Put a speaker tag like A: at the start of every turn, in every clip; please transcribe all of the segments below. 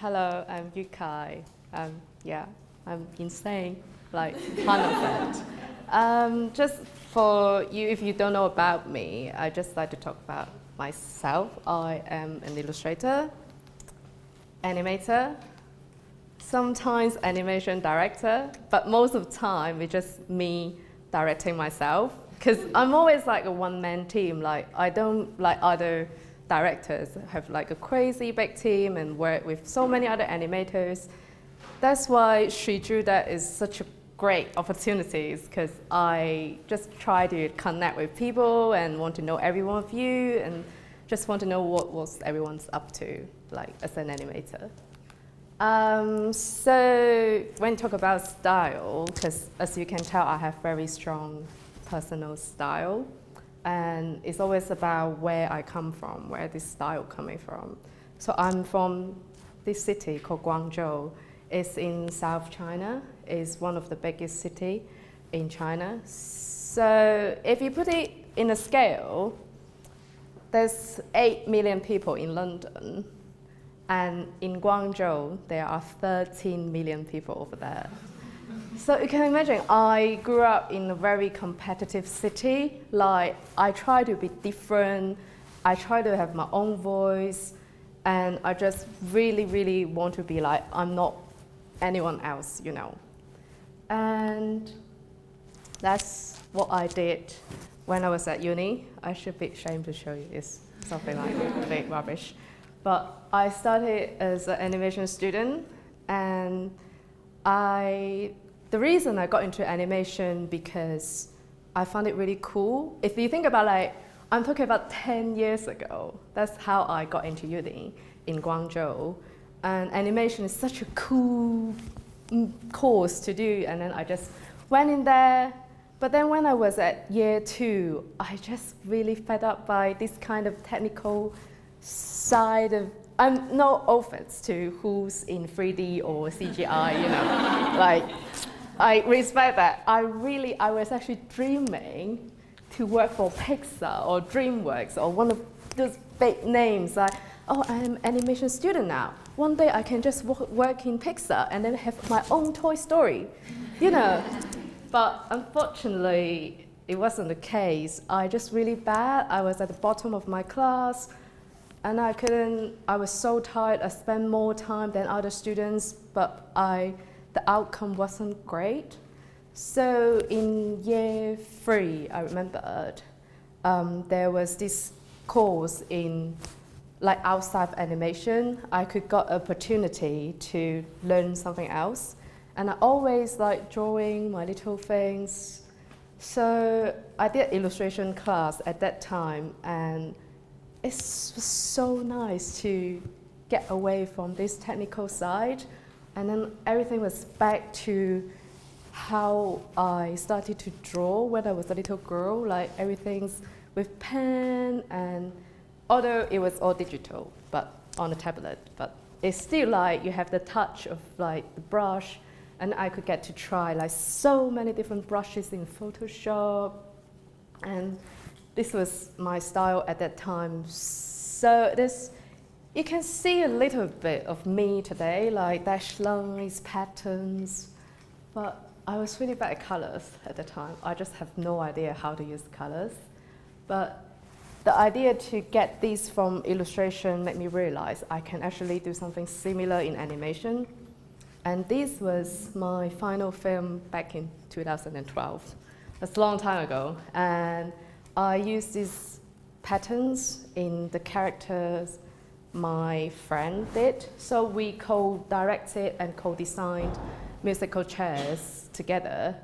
A: Hello, I'm Yukai. Yeah, I'm insane, like 100%. Just for you, if you don't know about me, I just like to talk about myself. I am an illustrator, animator, sometimes animation director, but most of the time it's just me directing myself. Because I'm always like a one-man team. Like I don't like other directors have like a crazy big team and work with so many other animators. That's why Shiju that is such a great opportunities because I just try to connect with people and want to know every one of you and just want to know what everyone's up to, like as an animator. So when you talk about style, because as you can tell, I have very strong personal style. And it's always about where I come from, where this style coming from. So I'm from this city called Guangzhou. It's in South China. It's one of the biggest city in China. So if you put it in a scale, there's 8 million people in London. And in Guangzhou, there are 13 million people over there. So you can imagine, I grew up in a very competitive city. Like, I try to be different. I try to have my own voice. And I just really, really want to be like, I'm not anyone else, you know. And that's what I did when I was at uni. I should be ashamed to show you. It's something like a bit rubbish. But I started as an animation student, and the reason I got into animation because I found it really cool. If you think about like, I'm talking about 10 years ago, that's how I got into uni in Guangzhou. And animation is such a cool course to do, and then I just went in there. But then when I was at year 2, I just really fed up by this kind of technical side of, I'm no offense to who's in 3D or CGI, you know, like, I respect that. I was actually dreaming to work for Pixar or DreamWorks or one of those big names. Like, oh, I'm an animation student now. One day I can just work in Pixar and then have my own Toy Story, you know. But unfortunately, it wasn't the case. I just really bad. I was at the bottom of my class. And I was so tired. I spent more time than other students, but the outcome wasn't great. So in year 3, I remembered, there was this course in like outside animation. I could got opportunity to learn something else. And I always like drawing my little things. So I did illustration class at that time, and it was so nice to get away from this technical side. And then everything was back to how I started to draw when I was a little girl, like everything's with pen, and although it was all digital, but on a tablet, but it's still like you have the touch of like the brush, and I could get to try like so many different brushes in Photoshop, and this was my style at that time. So you can see a little bit of me today, like dash lines, patterns, but I was really bad at colors at the time. I just have no idea how to use colors. But the idea to get these from illustration made me realize I can actually do something similar in animation. And this was my final film back in 2012. That's a long time ago. And I used these patterns in the characters my friend did. So we co-directed and co-designed musical chairs together.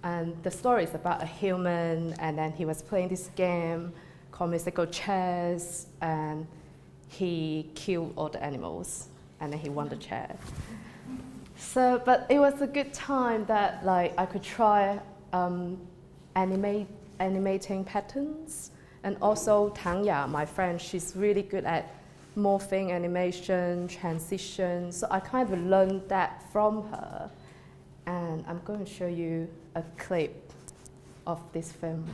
A: And the story is about a human, and then he was playing this game called musical chairs, and he killed all the animals, and then he won the chair. So, but it was a good time that like I could try animating patterns. And also Tanya, my friend, she's really good at morphing animation, transition. So I kind of learned that from her. And I'm going to show you a clip of this film.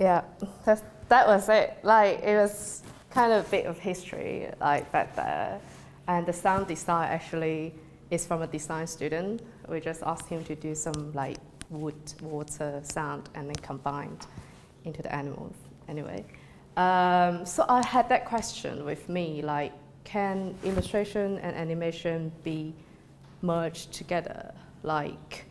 A: Yeah, that was it. Like, it was kind of a bit of history, like, back there. And the sound design actually is from a design student. We just asked him to do some, like, wood, water sound, and then combined into the animals, anyway. So I had that question with me, like, can illustration and animation be merged together? Like,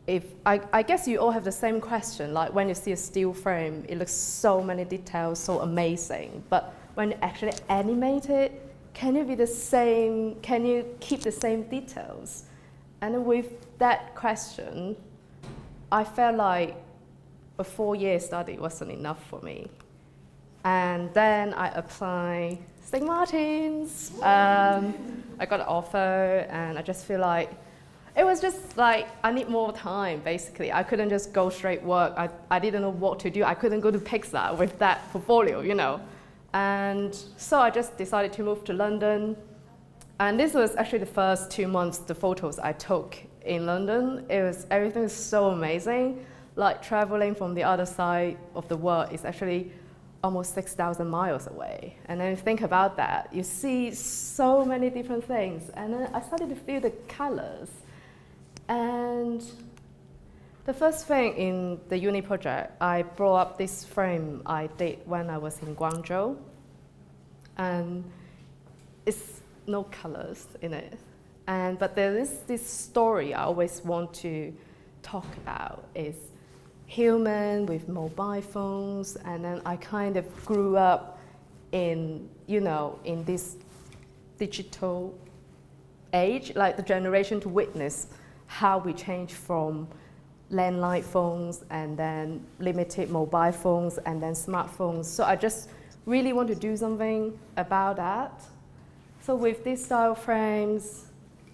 A: if I guess you all have the same question, like when you see a steel frame, it looks so many details, so amazing. But when you actually animate it, can it be the same? Can you keep the same details? And with that question, I felt like a 4-year study wasn't enough for me. And then I applied St. Martin's. I got an offer, and I just feel like it was just like I need more time, basically. I couldn't just go straight work. I didn't know what to do. I couldn't go to Pixar with that portfolio, you know. And so I just decided to move to London. And this was actually the first 2 months, the photos I took in London. Everything was so amazing. Like, traveling from the other side of the world is actually almost 6,000 miles away. And then think about that. You see so many different things. And then I started to feel the colors. And the first thing in the uni project, I brought up this frame I did when I was in Guangzhou. And it's no colors in it. But there is this story I always want to talk about, is human with mobile phones, and then I kind of grew up in, you know, in this digital age, like the generation to witness how we change from landline phones and then limited mobile phones and then smartphones. So I just really want to do something about that. So with these style frames,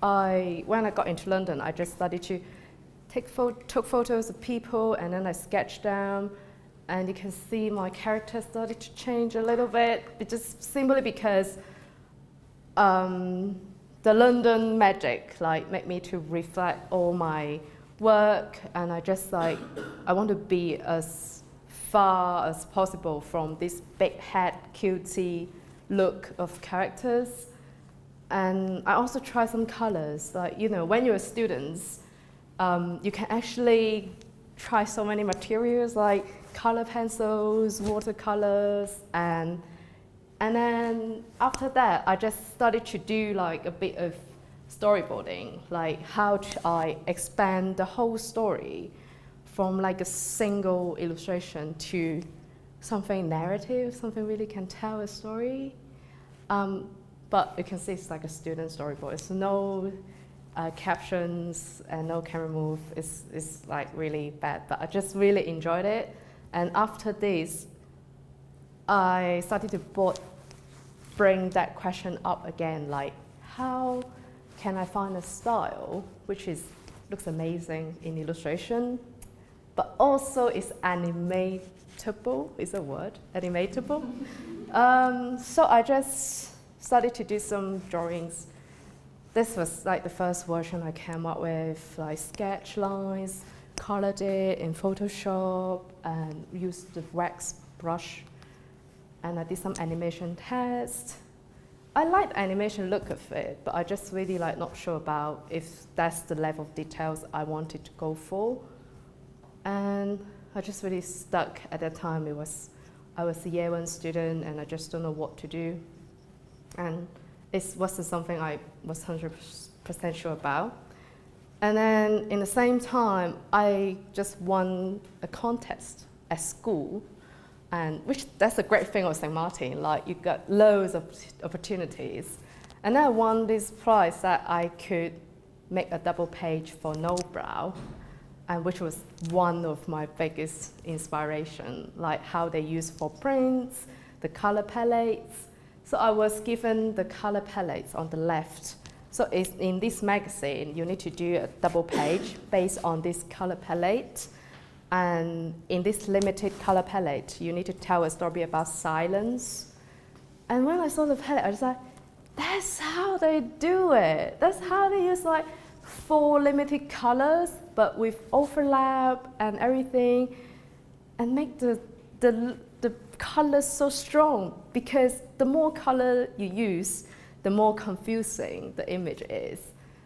A: when I got into London, I just started to took photos of people, and then I sketched them, and you can see my character started to change a little bit, just simply because the London magic made me to reflect all my work, and I just I want to be as far as possible from this big head, cutesy look of characters. And I also try some colors, you know, when you're students, you can actually try so many materials like color pencils, watercolors, and then after that, I just started to do a bit of storyboarding, like how I expand the whole story from a single illustration to something narrative, something really can tell a story. But you can see it's like a student storyboard. It's no captions and no camera move. It's really bad, but I just really enjoyed it. And after this, I started to bring that question up again, how can I find a style which looks amazing in illustration, but also is animatable, is a word, animatable. So I just started to do some drawings. This was the first version I came up with, sketch lines, colored it in Photoshop, and used the wax brush. And I did some animation tests. I like the animation look of it, but I just really not sure about if that's the level of details I wanted to go for. And I just really stuck at that time. I was a year 1 student, and I just don't know what to do. And it wasn't something I was 100% sure about. And then in the same time, I just won a contest at school, and that's a great thing of St. Martin, you got loads of opportunities. And then I won this prize that I could make a double page for No Brow, and which was one of my biggest inspiration, how they use for prints, the color palettes. So I was given the color palettes on the left. So in this magazine, you need to do a double page based on this color palette. And in this limited color palette, you need to tell a story about silence. And when I saw the palette, I was like, that's how they do it. That's how they use 4 limited colors, but with overlap and everything, and make the the color's so strong because the more color you use, the more confusing the image is.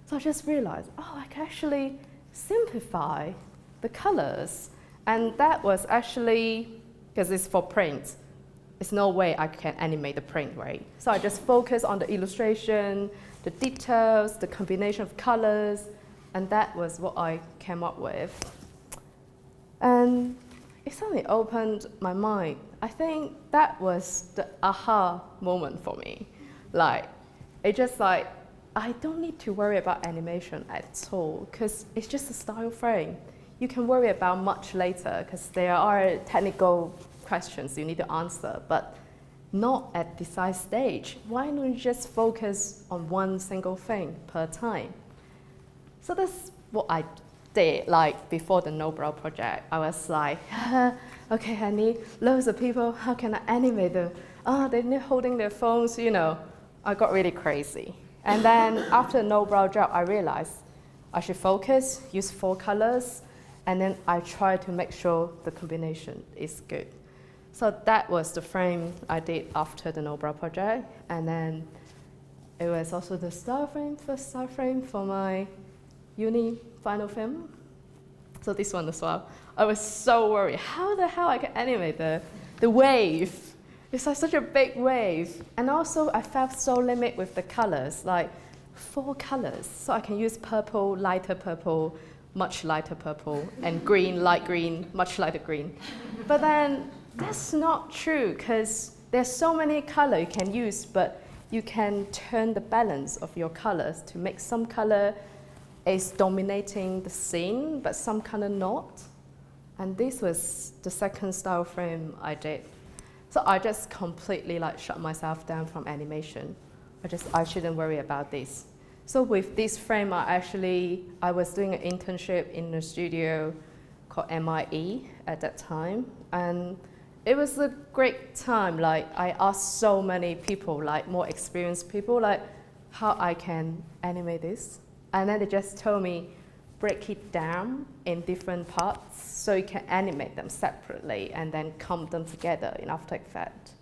A: So I just realized, oh, I can actually simplify the colors. And that was actually, because it's for print, there's no way I can animate the print, right? So I just focus on the illustration, the details, the combination of colors, and that was what I came up with. And it suddenly opened my mind. I think that was the aha moment for me. Like, it just like, I don't need to worry about animation at all, because it's just a style frame. You can worry about much later, because there are technical questions you need to answer, but not at design stage. Why don't you just focus on one single thing per time? So that's what I did, like before the Nobel project. I was like, okay, I need loads of people, how can I animate them? Oh, they're holding their phones, you know. I got really crazy. And then after the Nobel job, I realized I should focus, use 4 colors, and then I try to make sure the combination is good. So that was the frame I did after the Nobel project. And then it was also the style frame, first style frame for my uni final film. So this one as well. I was so worried, how the hell I can animate the wave? It's like such a big wave. And also I felt so limited with the colors, like 4 colors. So I can use purple, lighter purple, much lighter purple, and green, light green, much lighter green. But then that's not true, because there's so many colors you can use, but you can turn the balance of your colors to make some color is dominating the scene, but some color not. And this was the second style frame I did. So I just completely like shut myself down from animation. I shouldn't worry about this. So with this frame, I was doing an internship in a studio called MIE at that time. And it was a great time. Like, I asked so many people, like more experienced people, like how I can animate this. And then they just told me, break it down in different parts so you can animate them separately and then come them together in After Effects.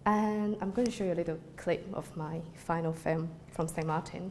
A: And I'm going to show you a little clip of my final film from St. Martin.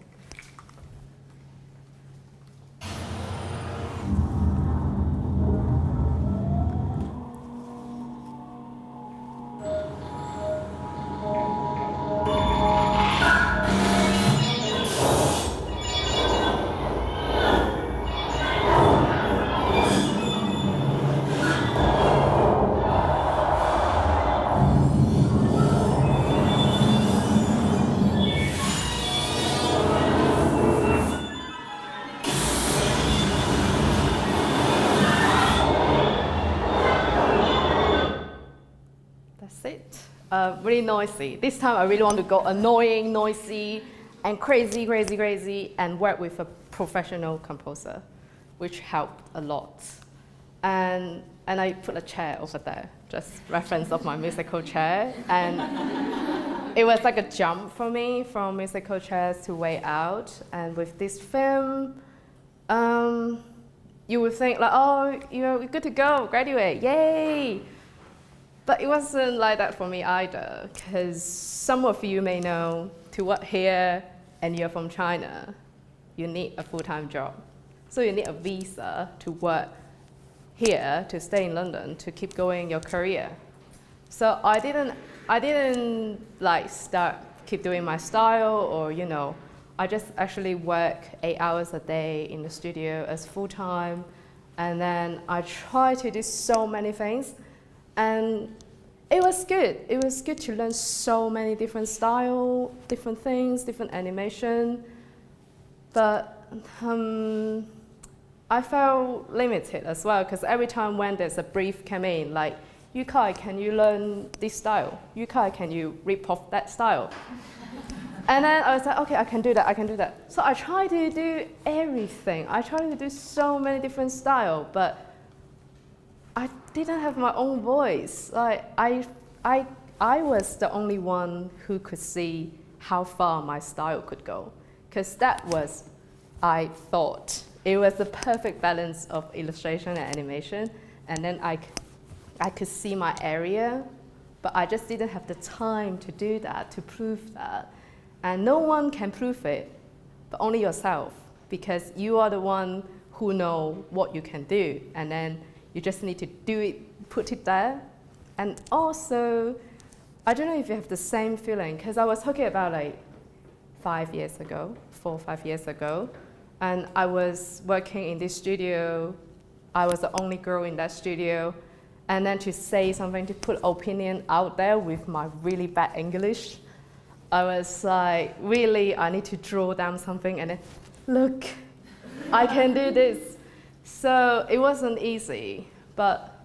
A: Really noisy. This time I really want to go annoying, noisy, and crazy, crazy, crazy, and work with a professional composer, which helped a lot. And I put a chair over there, just reference of my musical chair. And it was like a jump for me from musical chairs to way out. And with this film, you would think like, oh, you're good to go, graduate, yay! But it wasn't like that for me either, because some of you may know to work here and you're from China, you need a full-time job. So you need a visa to work here, to stay in London, to keep going your career. So I didn't like keep doing my style, or I just actually work 8 hours a day in the studio as full-time, and then I try to do so many things. And it was good. It was good to learn so many different styles, different things, different animation. But I felt limited as well, because every time when there's a brief came in, like, Yukai, can you learn this style? Yukai, can you rip off that style? And then I was like, okay, I can do that, I can do that. So I tried to do everything. I tried to do so many different styles, but I didn't have my own voice. Like, I was the only one who could see how far my style could go, because that was, I thought, it was the perfect balance of illustration and animation, and then I I could see my area, but I just didn't have the time to do that, to prove that. And no one can prove it, but only yourself, because you are the one who know what you can do, and then you just need to do it, put it there. And also, I don't know if you have the same feeling, because I was talking about like 5 years ago, 4 or 5 years ago, and I was working in this studio. I was the only girl in that studio, and then to say something, to put opinion out there with my really bad English, I was like, really, I need to draw down something and then, look, I can do this. So it wasn't easy, but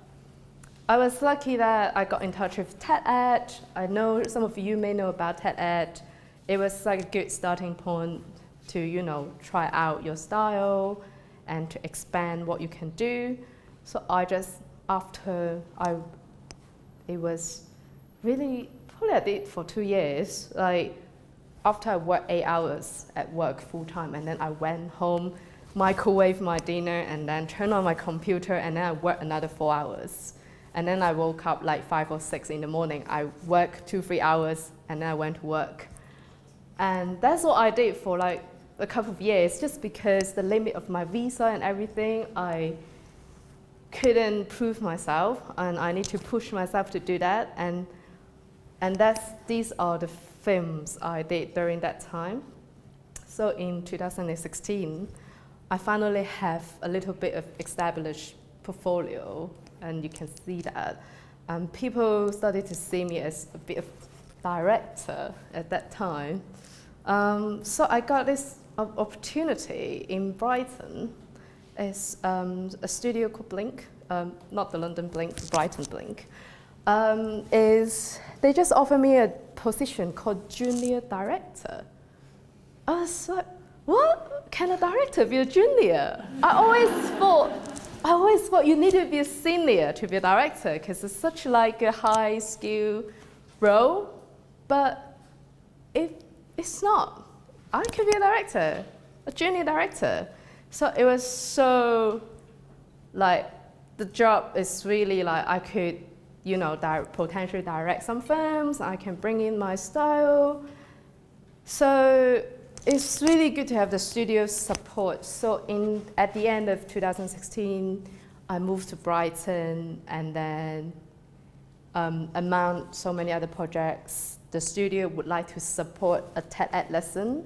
A: I was lucky that I got in touch with TED-Ed. I know some of you may know about TED-Ed. It was like a good starting point to, you know, try out your style and to expand what you can do. So I just, it was really, probably I did for 2 years. Like, after I worked 8 hours at work full time, and then I went home, microwave my dinner, and then turn on my computer, and then I worked another 4 hours. And then I woke up like 5 or 6 in the morning. I worked 2-3 hours, and then I went to work. And that's what I did for like a couple of years, just because the limit of my visa and everything, I couldn't prove myself, and I need to push myself to do that. And these are the films I did during that time. So in 2016, I finally have a little bit of established portfolio, and you can see that. People started to see me as a bit of director at that time. So I got this opportunity in Brighton. It's a studio called Blink, not the London Blink, the Brighton Blink. They just offered me a position called junior director. I was like, what? Can a director be a junior? I always thought you need to be a senior to be a director, because it's such like a high skill role, but it's not. I could be a director, a junior director. So it was so, like, the job is really like, I could, you know, potentially direct some films, I can bring in my style. So it's really good to have the studio support. So at the end of 2016, I moved to Brighton, and then among so many other projects, the studio would like to support a TED-Ed lesson.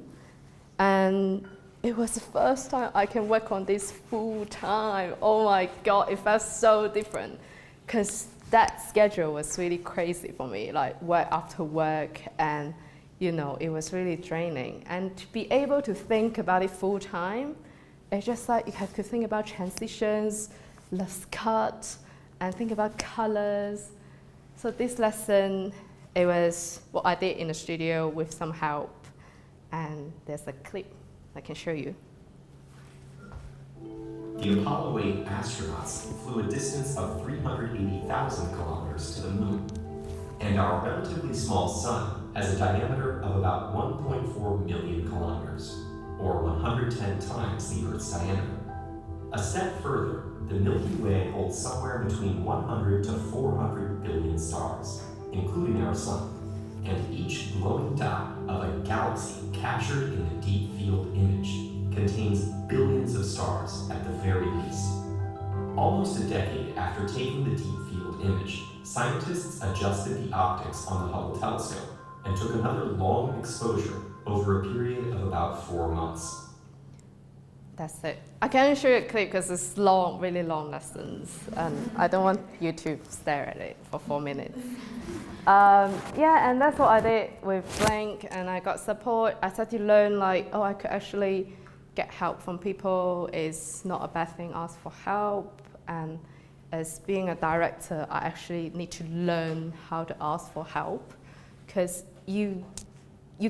A: And it was the first time I can work on this full time. Oh my God, it felt so different, because that schedule was really crazy for me, like work after work, and you know, it was really draining. And to be able to think about it full time, it's just like you have to think about transitions, let's cut, and think about colors. So this lesson, it was what I did in the studio with some help. And there's a clip I can show you.
B: The Apollo 8 astronauts flew a distance of 380,000 kilometers to the moon. And our relatively small sun has a diameter of about 1.4 million kilometers, or 110 times the Earth's diameter. A step further, the Milky Way holds somewhere between 100 to 400 billion stars, including our sun, and each glowing dot of a galaxy captured in the deep field image contains billions of stars at the very least. Almost a decade after taking the deep field image, scientists adjusted the optics on the Hubble telescope and took another long exposure over a period of about 4 months.
A: That's it. I can show you a clip because it's long, really long lessons, and I don't want you to stare at it for 4 minutes. Yeah, and that's what I did with Blink, and I got support. I started to learn like, oh, I could actually get help from people. It's not a bad thing, ask for help. And as being a director, I actually need to learn how to ask for help, because you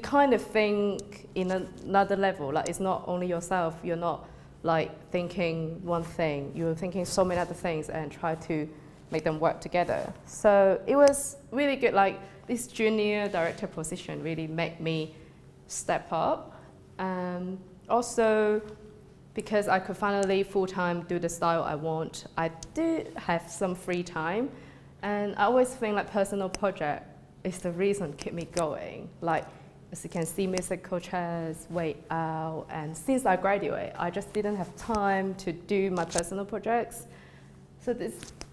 A: kind of think in another level, like it's not only yourself, you're not like thinking one thing, you're thinking so many other things and try to make them work together. So it was really good, like this junior director position really made me step up. Also, because I could finally full-time do the style I want, I did have some free time. And I always think like personal project is the reason keep me going. Like, as you can see, musical chairs, way out, and since I graduated, I just didn't have time to do my personal projects. So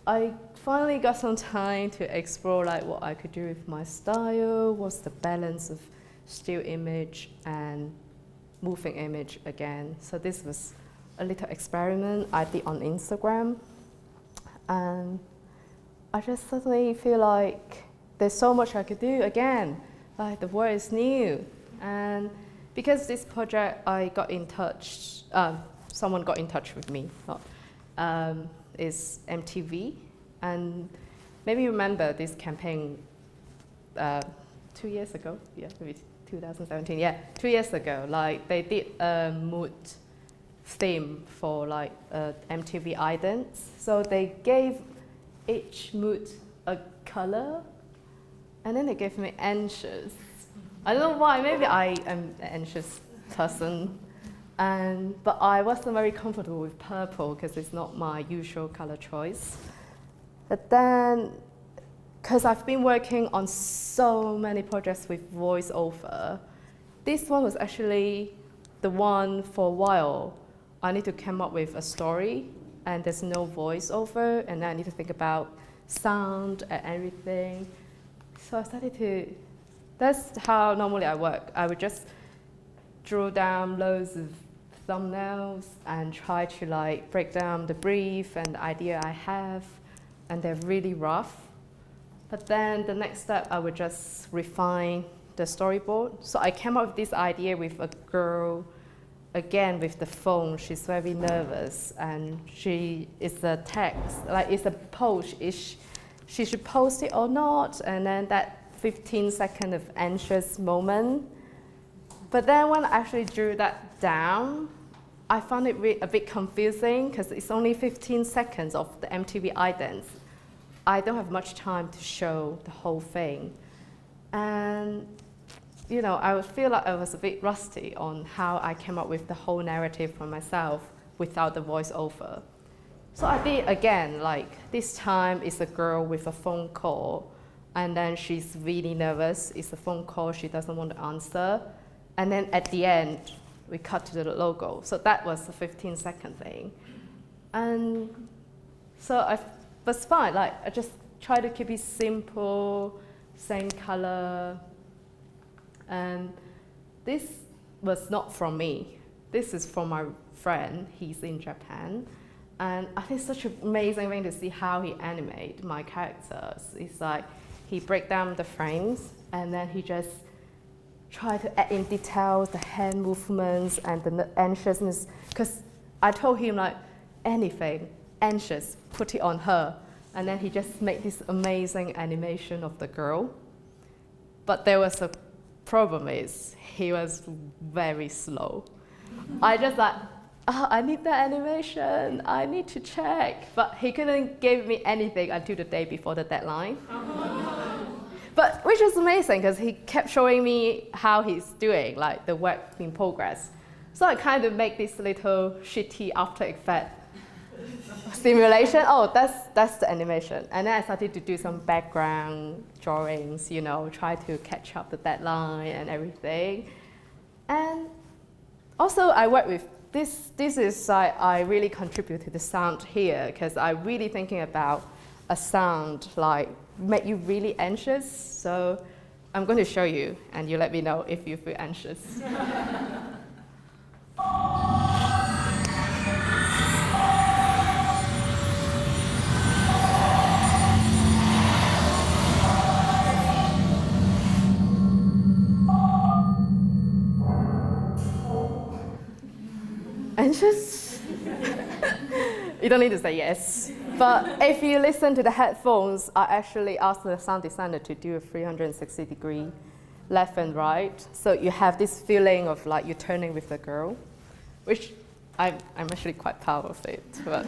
A: I finally got some time to explore like what I could do with my style, what's the balance of still image and moving image again. So this was a little experiment I did on Instagram. And I just suddenly feel like there's so much I could do again. Like the world is new. And because this project, I got in touch, someone got in touch with me, is MTV. And maybe you remember this campaign 2 years ago, yeah, maybe 2017, yeah, 2 years ago. Like they did a mood theme for like MTV Idents. So they gave each mood a color, and then they gave me anxious. I don't know why, maybe I am an anxious person. But I wasn't very comfortable with purple because it's not my usual color choice. But then, because I've been working on so many projects with voiceover, this one was actually the one for a while. I need to come up with a story, and there's no voiceover, and I need to think about sound and everything. So I started to, that's how normally I work. I would just draw down loads of thumbnails and try to like break down the brief and the idea I have, and they're really rough. But then the next step, I would just refine the storyboard. So I came up with this idea with a girl, again with the phone. She's very nervous, and she is a text, like it's a post. She should post it or not, and then that 15-second of anxious moment. But then when I actually drew that down, I found it a bit confusing because it's only 15 seconds of the MTV Idents. I don't have much time to show the whole thing. And you know, I would feel like I was a bit rusty on how I came up with the whole narrative for myself without the voiceover. So I did again, like this time it's a girl with a phone call, and then she's really nervous. It's a phone call, she doesn't want to answer. And then at the end, we cut to the logo. So that was a 15-second thing. And so I was fine, like I just try to keep it simple, same color. And this was not from me. This is from my friend, he's in Japan. And I think it's such an amazing thing to see how he animates my characters. It's like he breaks down the frames, and then he just try to add in details, the hand movements and the anxiousness. Because I told him like anything anxious, put it on her. And then he just made this amazing animation of the girl. But there was a problem is he was very slow. I just like, I need that animation, I need to check. But he couldn't give me anything until the day before the deadline. But which was amazing because he kept showing me how he's doing, like the work in progress. So I kind of make this little shitty After Effects simulation. Oh, that's the animation. And then I started to do some background drawings, you know, try to catch up the deadline and everything. And also I work with this is I really contribute to the sound here because I'm really thinking about a sound like make you really anxious. So I'm going to show you and you let me know if you feel anxious. Anxious? You don't need to say yes. But if you listen to the headphones, I actually asked the sound designer to do a 360-degree left and right. So you have this feeling of like you're turning with the girl, which I'm actually quite proud of it. But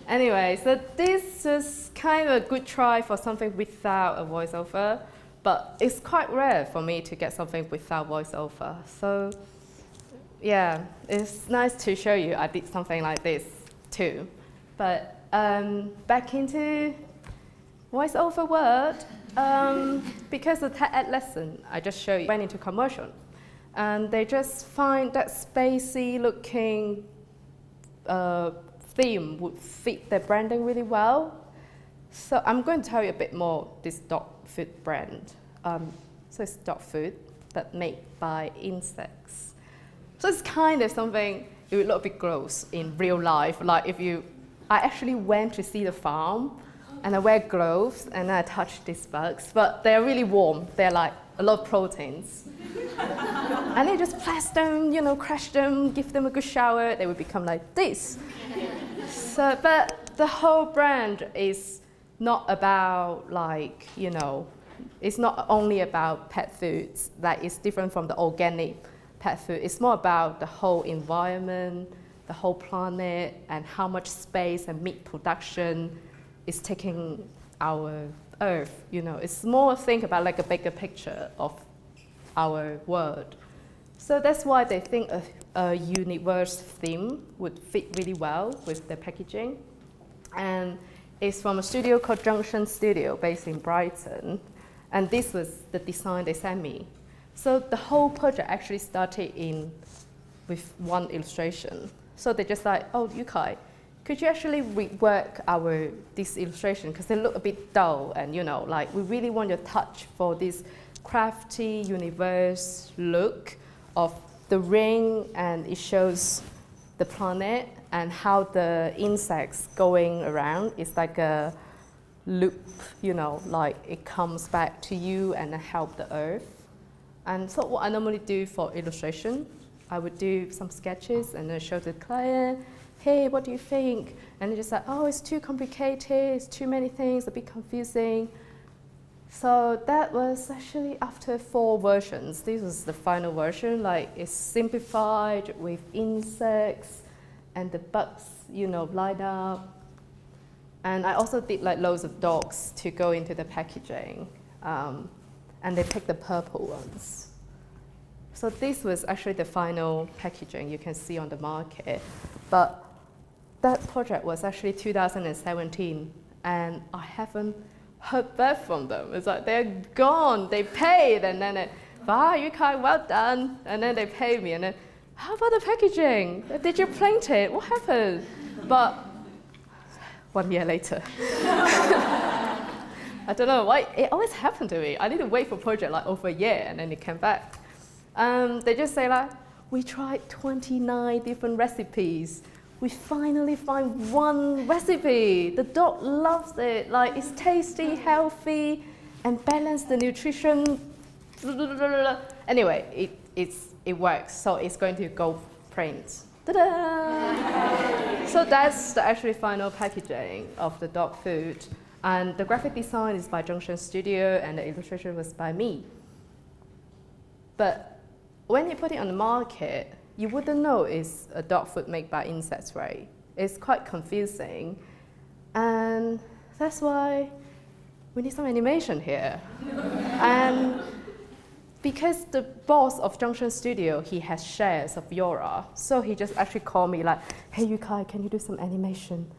A: anyway, so this is kind of a good try for something without a voiceover, but it's quite rare for me to get something without voiceover. So yeah, it's nice to show you I did something like this too. But back into Voice over word, because the TED lesson I just showed you went into commercial. And they just find that spacey looking theme would fit their branding really well. So I'm going to tell you a bit more this dog food brand. So it's dog food, but made by insects. So it's kind of something, it would look a bit gross in real life. Like I actually went to see the farm, and I wear gloves, and I touch these bugs, but they're really warm. They're like a lot of proteins. And they just press them, crush them, give them a good shower, they would become like this. So, but the whole brand is not about it's not only about pet foods, that is different from the organic pet food. It's more about the whole environment, the whole planet, and how much space and meat production is taking our Earth. It's more think about like a bigger picture of our world. So that's why they think a universe theme would fit really well with the packaging. And it's from a studio called Junction Studio based in Brighton. And this was the design they sent me. So the whole project actually started with one illustration. So they're just like, oh, Yukai, could you actually rework this illustration? Because they look a bit dull, and we really want your touch for this crafty universe look of the ring, and it shows the planet and how the insects going around. It's like a loop, like it comes back to you and help the earth. And so what I normally do for illustration, I would do some sketches and then show the client, hey, what do you think? And they're just like, oh, it's too complicated, it's too many things, a bit confusing. So that was actually after 4 versions. This was the final version, like it's simplified with insects and the bugs, lined up. And I also did like loads of dogs to go into the packaging. And they picked the purple ones. So this was actually the final packaging you can see on the market. But that project was actually 2017, and I haven't heard back from them. It's like they're gone, they paid, and then wow, Yukai, well done. And then they paid me, and then, how about the packaging? Did you print it? What happened? But 1 year later. I don't know why, it always happened to me. I need to wait for a project like over a year, and then it came back. They just say like, we tried 29 different recipes. We finally find one recipe. The dog loves it. Like it's tasty, healthy, and balanced the nutrition. Anyway, it works. So it's going to go print. Ta-da! So that's the actually final packaging of the dog food. And the graphic design is by Junction Studio, and the illustration was by me. But when you put it on the market, you wouldn't know it's a dog food made by insects, right? It's quite confusing. And that's why we need some animation here. And because the boss of Junction Studio, he has shares of Yora, so he just actually called me like, hey Yukai, can you do some animation?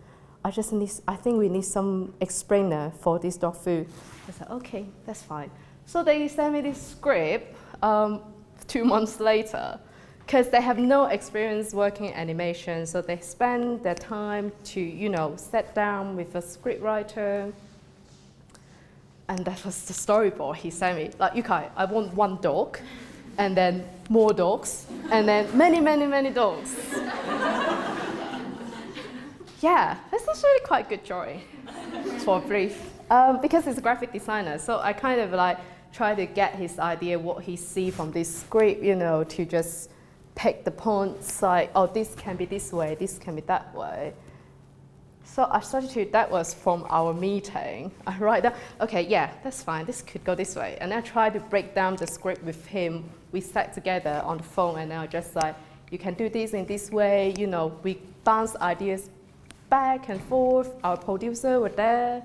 A: I think we need some explainer for this dog food. I said, okay, that's fine. So they sent me this script 2 months later, because they have no experience working in animation, so they spend their time to, sit down with a script writer. And that was the storyboard he sent me. Like, Yukai, I want 1 dog, and then more dogs, and then many, many, many dogs. Yeah, that's actually quite good drawing for a brief. Because he's a graphic designer, so I kind of like try to get his idea, what he see from this script, to just pick the points, like, oh, this can be this way, this can be that way. So I started to, that was from our meeting. I write down, okay, yeah, that's fine, this could go this way. And I tried to break down the script with him. We sat together on the phone, and I just like, you can do this in this way, we bounce ideas back and forth. Our producer were there.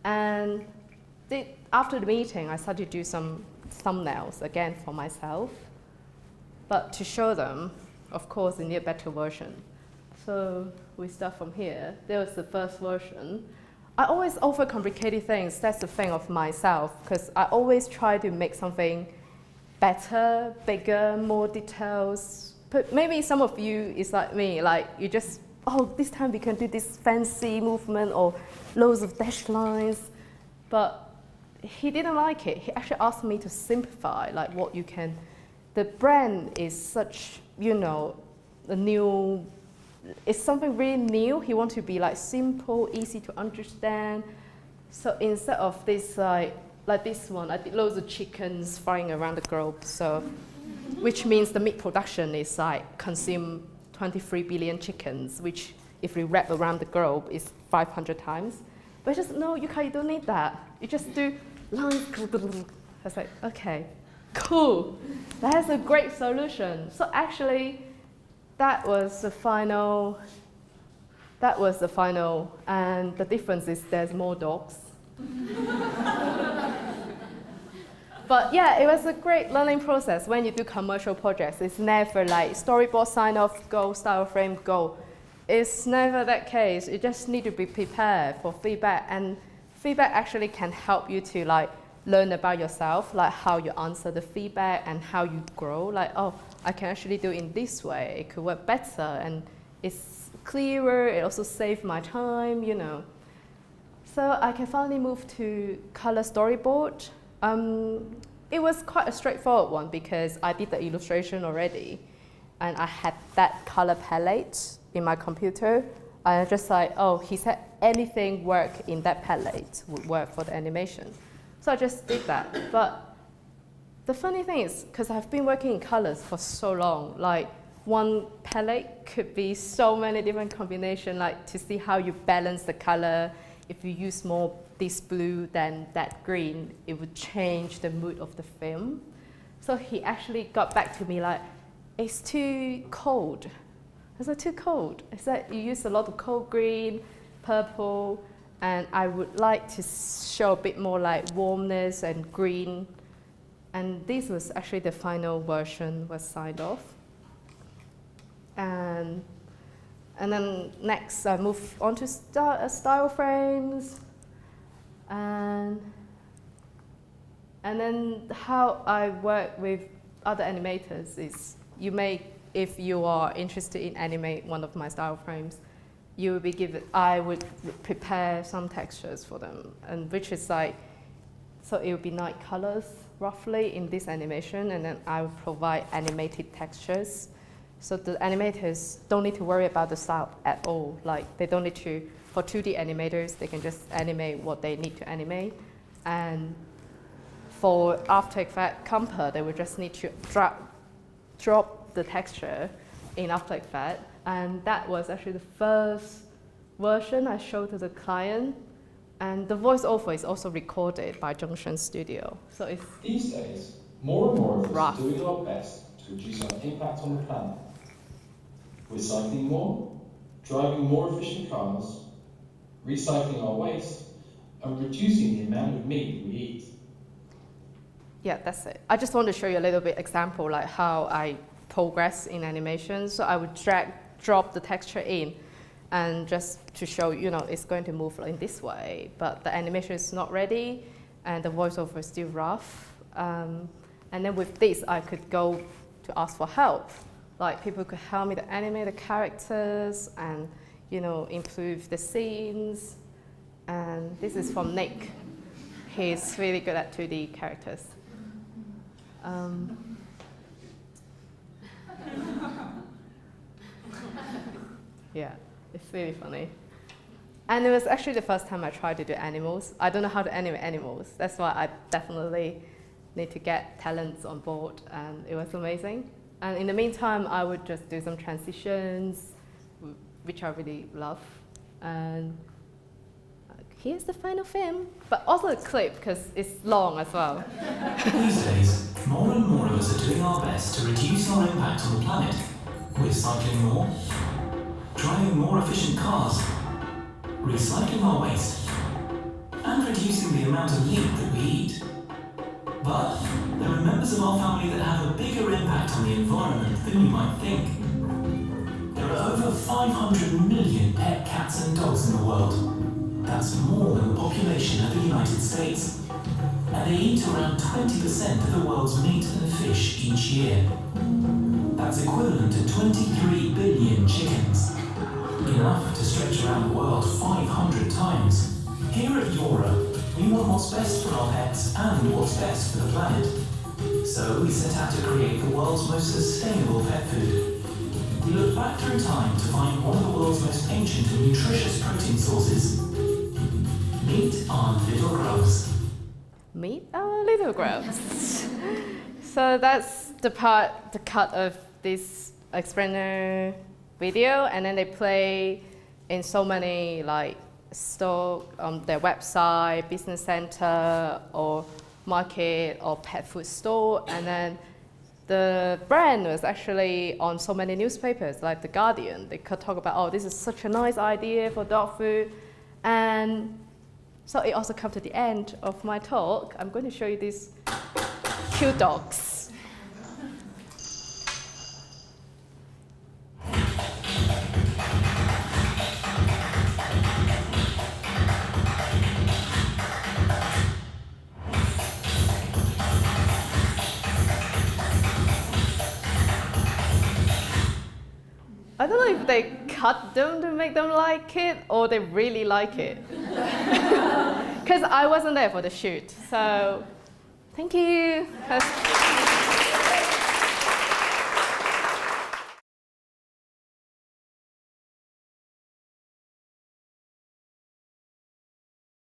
A: And after the meeting, I started to do some thumbnails again for myself. But to show them, of course, we need a better version. So we start from here. There was the first version. I always overcomplicate things. That's the thing of myself, because I always try to make something better, bigger, more details. But maybe some of you is like me, like you just, oh, this time we can do this fancy movement or loads of dash lines. But he didn't like it. He actually asked me to simplify, like what you can. The brand is such, you know, a new, it's something really new. He wants to be like simple, easy to understand. So instead of this like this one, I did loads of chickens flying around the globe. So, which means the meat production is like consume 23 billion chickens, which if we wrap around the globe is 500 times. But just no, Yukai, you don't need that. You just do lines. I was like, okay, cool. That's a great solution. So actually, that was the final, and the difference is there's more dogs. But yeah, it was a great learning process. When you do commercial projects, it's never like storyboard, sign off, go, style frame, go. It's never that case. You just need to be prepared for feedback, and feedback actually can help you to like learn about yourself, like how you answer the feedback and how you grow. Like, oh, I can actually do it in this way. It could work better, and it's clearer. It also saves my time, you know. So I can finally move to color storyboard. It was quite a straightforward one because I did the illustration already, and I had that color palette in my computer. I just like, oh, he said anything work in that palette would work for the animation. So I just did that. But the funny thing is, because I've been working in colors for so long, like one palette could be so many different combinations, like to see how you balance the color. If you use more this blue than that green, it would change the mood of the film. So he actually got back to me like, it's too cold. I said, too cold? I said, you use a lot of cold green, purple, and I would like to show a bit more like warmness and green. And this was actually the final version was signed off. And then next I move on to style frames. And then how I work with other animators is if you are interested in animate one of my style frames, you will be given, I would prepare some textures for them, and which is like, so it would be 9 colors roughly in this animation, and then I would provide animated textures. So the animators don't need to worry about the style at all. Like they don't need to, for 2D animators, they can just animate what they need to animate. And for After Effects Compa, they would just need to drop the texture in After Effects. And that was actually the first version I showed to the client. And the voiceover is also recorded by Junction Studio. So it's
C: these days, more and more of us
A: rough.
C: are doing our best to reduce our impact on the planet. Recycling more, driving more efficient cars, recycling our waste, and reducing the amount of meat we eat.
A: Yeah, that's it. I just want to show you a little bit example, like how I progress in animation. So I would drop the texture in, and just to show, you know, it's going to move in this way, but the animation is not ready, and the voiceover is still rough. And then with this, I could go to ask for help. Like people could help me to animate the characters and, you know, improve the scenes. And this is from Nick. He's really good at 2D characters. Yeah, it's really funny. And it was actually the first time I tried to do animals. I don't know how to animate animals. That's why I definitely need to get talents on board, and it was amazing. And in the meantime, I would just do some transitions, which I really love. And here's the final film, but also a clip, because it's long as well.
D: These days, more and more of us are doing our best to reduce our impact on the planet. We're cycling more, driving more efficient cars, recycling our waste, and reducing the amount of meat that we eat. But there are members of our family that have a bigger impact on the environment than you might think. There are over 500 million pet cats and dogs in the world. That's more than the population of the United States. And they eat around 20% of the world's meat and fish each year. That's equivalent to 23 billion chickens. Enough to stretch around the world 500 times. Here at Yora, we want what's best for our pets and what's best for the planet. So we set out to create the world's most sustainable pet food. We look back through time to find one of the world's most ancient and nutritious protein sources. Meat our little grubs.
A: Meet our little grubs. So that's the cut of this explainer video, and then they play in so many like store on their website, business center, or market, or pet food store, and then the brand was actually on so many newspapers like The Guardian. They could talk about, oh, this is such a nice idea for dog food. And so it also comes to the end of my talk. I'm going to show you these cute dogs. I don't know if they cut them to make them like it or they really like it. Because I wasn't there for the shoot. So thank you.